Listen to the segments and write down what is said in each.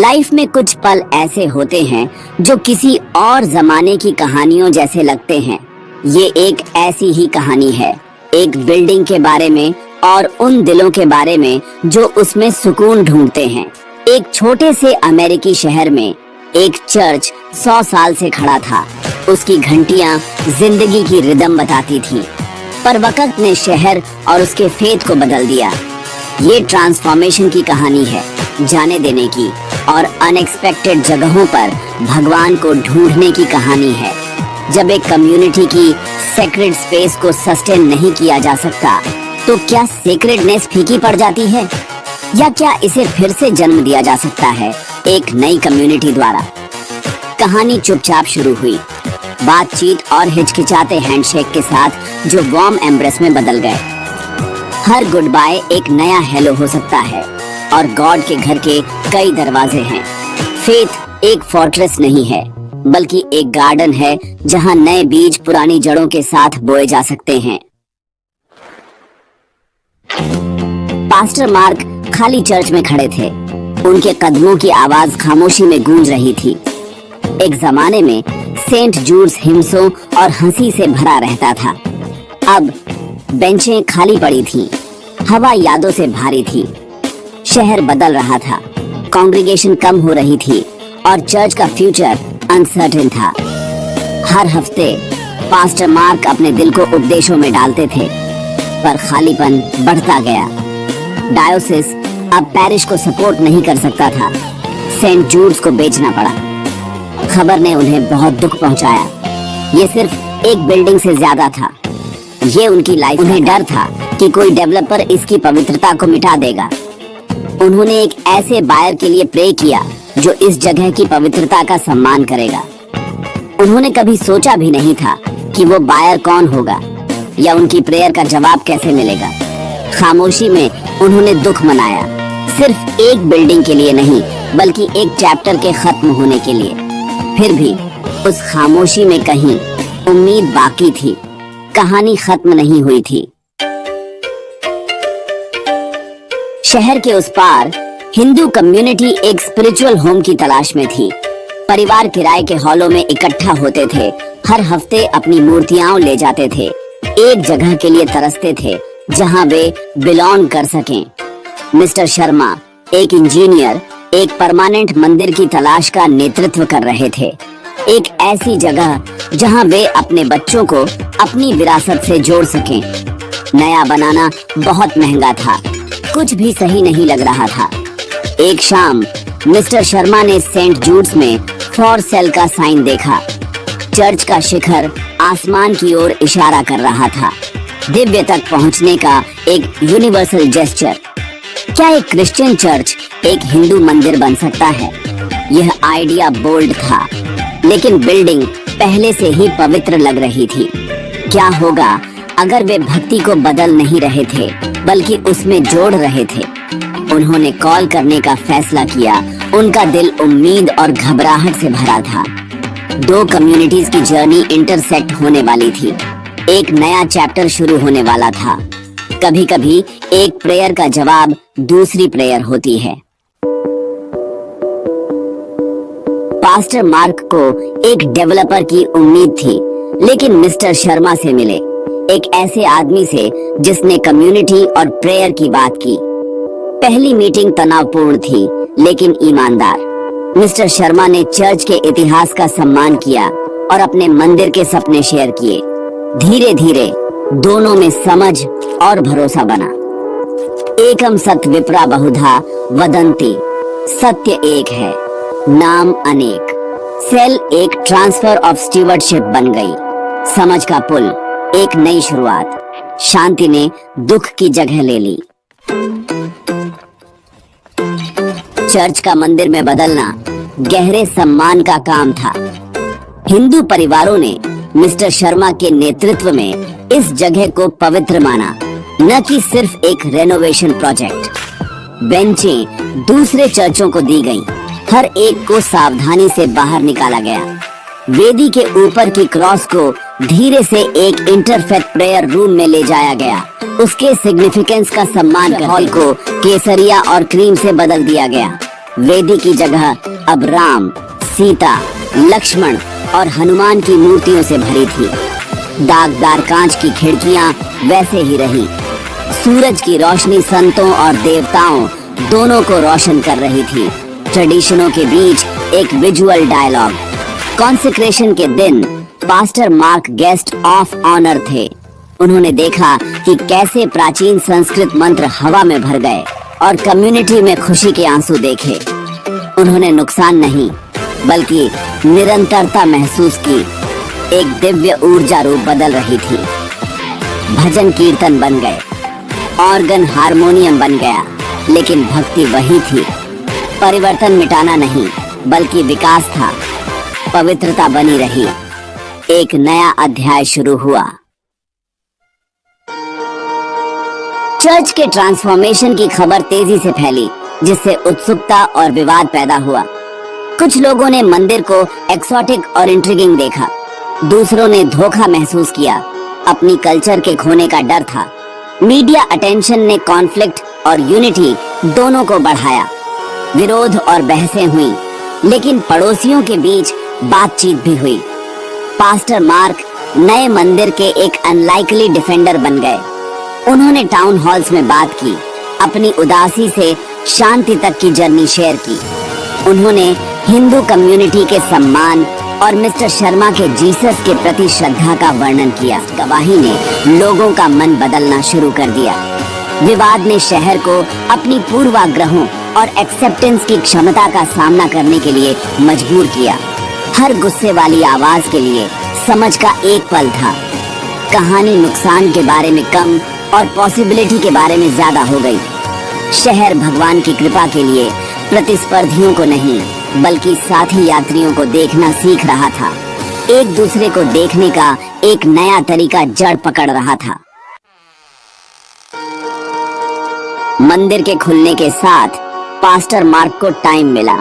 Life में कुछ पल ऐसे होते हैं जो किसी और जमाने की कहानियों जैसे लगते हैं। ये एक ऐसी ही कहानी है, एक बिल्डिंग के बारे में और उन दिलों के बारे में जो उसमें सुकून ढूंढते हैं। एक छोटे से अमेरिकी शहर में एक चर्च 100 साल से खड़ा था। उसकी घंटियां जिंदगी की रिदम बताती थी, पर वक्त ने शहर और उसके फेथ को बदल दिया। ये ट्रांसफॉर्मेशन की कहानी है, जाने देने की और अनएक्सपेक्टेड जगहों पर भगवान को ढूंढने की कहानी है। जब एक कम्युनिटी की सेक्रेड स्पेस को सस्टेन नहीं किया जा सकता, तो क्या सेक्रेडनेस फीकी पड़ जाती है, या क्या इसे फिर से जन्म दिया जा सकता है एक नई कम्युनिटी द्वारा? कहानी चुपचाप शुरू हुई, बातचीत और हिचकिचाते हैंडशेक के साथ जो वार्म एम्ब्रेस में बदल गए। हर गुड बाय एक नया हेलो हो सकता है, और गॉड के घर के कई दरवाजे हैं। फेथ एक फोर्ट्रेस नहीं है, बल्कि एक गार्डन है जहां नए बीज पुरानी जड़ों के साथ बोए जा सकते हैं। पास्टर मार्क खाली चर्च में खड़े थे। उनके कदमों की आवाज खामोशी में गूंज रही थी। एक जमाने में सेंट जूड्स हिम्सों और हंसी से भरा रहता था। अब बेंचें खाली पड़ी थीं, हवा यादों से भारी थी। शहर बदल रहा था, कांग्रेगेशन कम हो रही थी और चर्च का फ्यूचर अनसर्टेन था। हर हफ्ते पास्टर मार्क अपने दिल को उपदेशों में डालते थे, पर खालीपन बढ़ता गया। डायोसिस अब पैरिश को सपोर्ट नहीं कर सकता था। सेंट जूड्स को बेचना पड़ा। खबर ने उन्हें बहुत दुख पहुंचाया। ये सिर्फ एक बिल्डिंग से ज्यादा था, ये उनकी लाइफ। उन्हें डर था कि कोई डेवलपर इसकी पवित्रता को मिटा देगा। उन्होंने एक ऐसे बायर के लिए प्रे किया जो इस जगह की पवित्रता का सम्मान करेगा। उन्होंने कभी सोचा भी नहीं था कि वो बायर कौन होगा या उनकी प्रेयर का जवाब कैसे मिलेगा। खामोशी में उन्होंने दुख मनाया, सिर्फ एक बिल्डिंग के लिए नहीं, बल्कि एक चैप्टर के खत्म होने के लिए। फिर भी उस खामोशी में कहीं उम्मीद बाकी थी। कहानी खत्म नहीं हुई थी। शहर के उस पार हिंदू कम्युनिटी एक स्पिरिचुअल होम की तलाश में थी। परिवार किराए के हॉलों में इकट्ठा होते थे, हर हफ्ते अपनी मूर्तियां ले जाते थे, एक जगह के लिए तरसते थे जहां वे बिलोंग कर सकें। मिस्टर शर्मा, एक इंजीनियर, एक परमानेंट मंदिर की तलाश का नेतृत्व कर रहे थे। एक ऐसी जगह जहां वे अपने बच्चों को अपनी विरासत से जोड़ सकें। नया बनाना बहुत महंगा था, कुछ भी सही नहीं लग रहा था। एक शाम मिस्टर शर्मा ने सेंट जूड्स में फॉर सेल का साइन देखा। चर्च का शिखर आसमान की ओर इशारा कर रहा था, दिव्य तक पहुंचने का एक यूनिवर्सल जेस्चर। क्या एक क्रिश्चियन चर्च एक हिंदू मंदिर बन सकता है? यह आइडिया बोल्ड था, लेकिन बिल्डिंग पहले से ही पवित्र लग रही थी। क्या होगा अगर वे भक्ति को बदल नहीं रहे थे, बल्कि उसमें जोड़ रहे थे? उन्होंने कॉल करने का फैसला किया। उनका दिल उम्मीद और घबराहट से भरा था। दो कम्युनिटीज की जर्नी इंटरसेक्ट होने वाली थी। एक नया चैप्टर शुरू होने वाला था। कभी कभी एक प्रेयर का जवाब दूसरी प्रेयर होती है। पास्टर मार्क को एक डेवलपर की उम्मीद थी, लेकिन मिस्टर शर्मा से मिले, एक ऐसे आदमी से जिसने कम्युनिटी और प्रेयर की बात की। पहली मीटिंग तनावपूर्ण थी, लेकिन ईमानदार। मिस्टर शर्मा ने चर्च के इतिहास का सम्मान किया और अपने मंदिर के सपने शेयर किए। धीरे धीरे दोनों में समझ और भरोसा बना। एकम सत्य विप्रा बहुधा वदंती, सत्य एक है, नाम अनेक। सेल एक ट्रांसफर ऑफ स्टीवर्डशिप बन गई। समझ का पुल, एक नई शुरुआत। शांति ने दुख की जगह ले ली। चर्च का मंदिर में बदलना गहरे सम्मान का काम था। हिंदू परिवारों ने मिस्टर शर्मा के नेतृत्व में इस जगह को पवित्र माना, न कि सिर्फ एक रेनोवेशन प्रोजेक्ट। बेंचें दूसरे चर्चों को दी गईं, हर एक को सावधानी से बाहर निकाला गया। वेदी के ऊपर की क्रॉस को धीरे से एक इंटरफेथ प्रेयर रूम में ले जाया गया। उसके सिग्निफिकेंस का सम्मान कर हॉल को केसरिया और क्रीम से बदल दिया गया। वेदी की जगह अब राम, सीता, लक्ष्मण और हनुमान की मूर्तियों से भरी थी। दागदार कांच की खिड़कियां वैसे ही रही। सूरज की रोशनी संतों और देवताओं दोनों को रोशन कर रही थी। ट्रेडिशनों के बीच एक विजुअल डायलॉग। कॉन्सेक्रेशन के दिन pastor Mark guest of honour थे। उन्होंने देखा कि कैसे प्राचीन संस्कृत मंत्र हवा में भर गए और कम्युनिटी में खुशी के आंसू देखे। उन्होंने नुकसान नहीं बल्कि निरंतरता महसूस की। एक दिव्य ऊर्जा रूप बदल रही थी। भजन कीर्तन बन गए, ऑर्गन हारमोनियम बन गया, लेकिन भक्ति वही थी। परिवर्तन मिटाना नहीं बल्कि विकास था। पवित्रता बनी रही। एक नया अध्याय शुरू हुआ। चर्च के ट्रांसफॉर्मेशन की खबर तेजी से फैली, जिससे उत्सुकता और विवाद पैदा हुआ। कुछ लोगों ने मंदिर को एक्सोटिक और इंट्रिगिंग देखा, दूसरों ने धोखा महसूस किया। अपनी कल्चर के खोने का डर था। मीडिया अटेंशन ने कॉन्फ्लिक्ट और यूनिटी दोनों को बढ़ाया। विरोध और बहसें हुई, लेकिन पड़ोसियों के बीच बातचीत भी हुई। पास्टर मार्क नए मंदिर के एक अनलाइकली डिफेंडर बन गए। उन्होंने टाउन हॉल्स में बात की, अपनी उदासी से शांति तक की जर्नी शेयर की। उन्होंने हिंदू कम्युनिटी के सम्मान और मिस्टर शर्मा के जीसस के प्रति श्रद्धा का वर्णन किया। गवाही ने लोगों का मन बदलना शुरू कर दिया। विवाद ने शहर को अपनी पूर्वाग्रहों और एक्सेप्टेंस की क्षमता का सामना करने के लिए मजबूर किया। हर गुस्से वाली आवाज के लिए समझ का एक पल था। कहानी नुकसान के बारे में कम और पॉसिबिलिटी के बारे में ज्यादा हो गई। शहर भगवान की कृपा के लिए प्रतिस्पर्धियों को नहीं बल्कि साथी यात्रियों को देखना सीख रहा था। एक दूसरे को देखने का एक नया तरीका जड़ पकड़ रहा था। मंदिर के खुलने के साथ पास्टर मार्क को टाइम मिला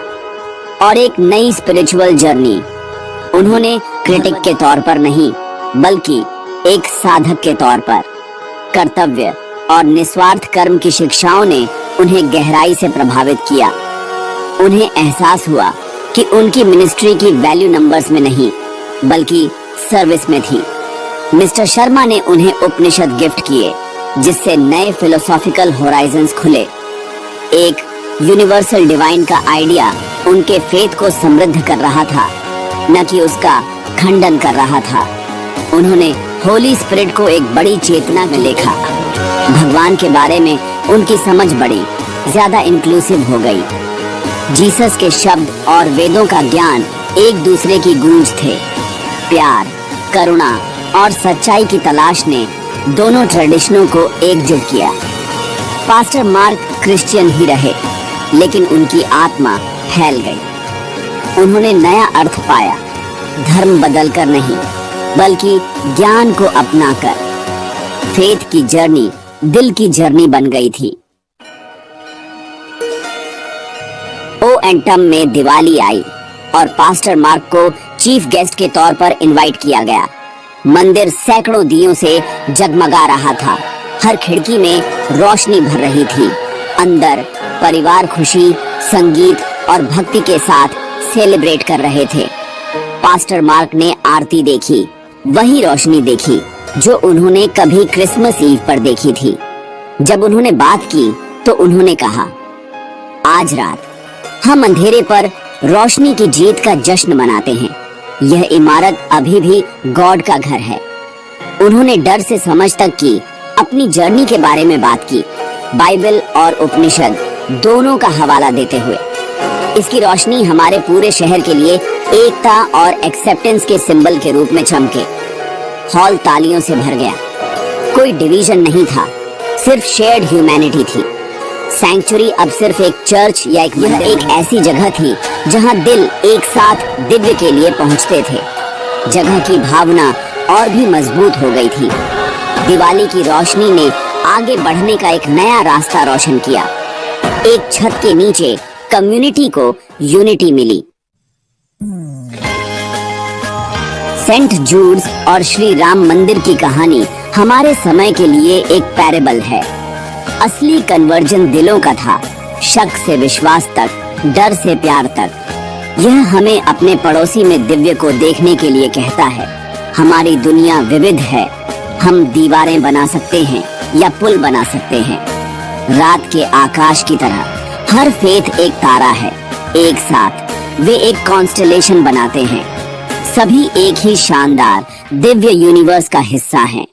और एक नई स्पिरिचुअल जर्नी। उन्होंने क्रिटिक के तौर पर नहीं बल्कि एक साधक के तौर पर कर्तव्य और निस्वार्थ कर्म की शिक्षाओं ने उन्हें गहराई से प्रभावित किया। उन्हें एहसास हुआ कि उनकी मिनिस्ट्री की वैल्यू नंबर्स में नहीं बल्कि सर्विस में थी। मिस्टर शर्मा ने उन्हें उपनिषद गिफ्ट किए, जिससे नए फिलोसॉफिकल होराइजन्स खुले। एक यूनिवर्सल डिवाइन का आइडिया उनके फेथ को समृद्ध कर रहा था, न कि उसका खंडन कर रहा था। उन्होंने होली स्पिरिट को एक बड़ी चेतना में देखा। भगवान के बारे में उनकी समझ बढ़ी, ज्यादा इंक्लूसिव हो गई। जीसस के शब्द और वेदों का ज्ञान एक दूसरे की गूंज थे। प्यार, करुणा और सच्चाई की तलाश ने दोनों ट्रेडिशनों को एकजुट किया। पास्टर मार्क क्रिश्चियन ही रहे, लेकिन उनकी आत्मा फैल गई। उन्होंने नया अर्थ पाया, धर्म बदलकर नहीं बल्कि ज्ञान को अपनाकर। फेथ की जर्नी दिल की जर्नी बन गई थी। ओएंटम में दिवाली आई और पास्टर मार्क को चीफ गेस्ट के तौर पर इनवाइट किया गया। मंदिर सैकड़ों दियों से जगमगा रहा था। हर खिड़की में रोशनी भर रही थी। अंदर परिवार खुशी, संगीत और भक्ति के साथ सेलिब्रेट कर रहे थे। पास्टर मार्क ने आरती देखी, वही रोशनी देखी जो उन्होंने कभी क्रिसमस ईव पर देखी थी। जब उन्होंने बात की तो उन्होंने कहा, आज रात हम अंधेरे पर रोशनी की जीत का जश्न मनाते हैं। यह इमारत अभी भी गॉड का घर है। उन्होंने डर से समझ तक की अपनी जर्नी के बारे में बात की, बाइबल और उपनिषद दोनों का हवाला देते हुए। इसकी रोशनी हमारे पूरे शहर के लिए एकता और एक्सेप्टेंस के सिंबल के रूप में चमके। हॉल तालियों से भर गया। कोई डिवीजन नहीं था, सिर्फ शेयर्ड ह्यूमैनिटी थी। सैंक्चुरी अब सिर्फ एक चर्च या एक ऐसी जगह थी जहां दिल एक साथ दिव्य के लिए पहुंचते थे। जगह की भावना और भी मजबूत हो गई थी। दिवाली की रोशनी ने आगे बढ़ने का एक नया रास्ता रोशन किया। एक छत के नीचे कम्युनिटी को यूनिटी मिली। सेंट जूड्स और श्री राम मंदिर की कहानी हमारे समय के लिए एक पैरेबल है। असली कन्वर्जन दिलों का था, शक से विश्वास तक, डर से प्यार तक। यह हमें अपने पड़ोसी में दिव्य को देखने के लिए कहता है। हमारी दुनिया विविध है। हम दीवारें बना सकते हैं या पुल बना सकते हैं। रात के आकाश की तरह हर फेथ एक तारा है। एक साथ वे एक कॉन्स्टेलेशन बनाते हैं। सभी एक ही शानदार दिव्य यूनिवर्स का हिस्सा हैं।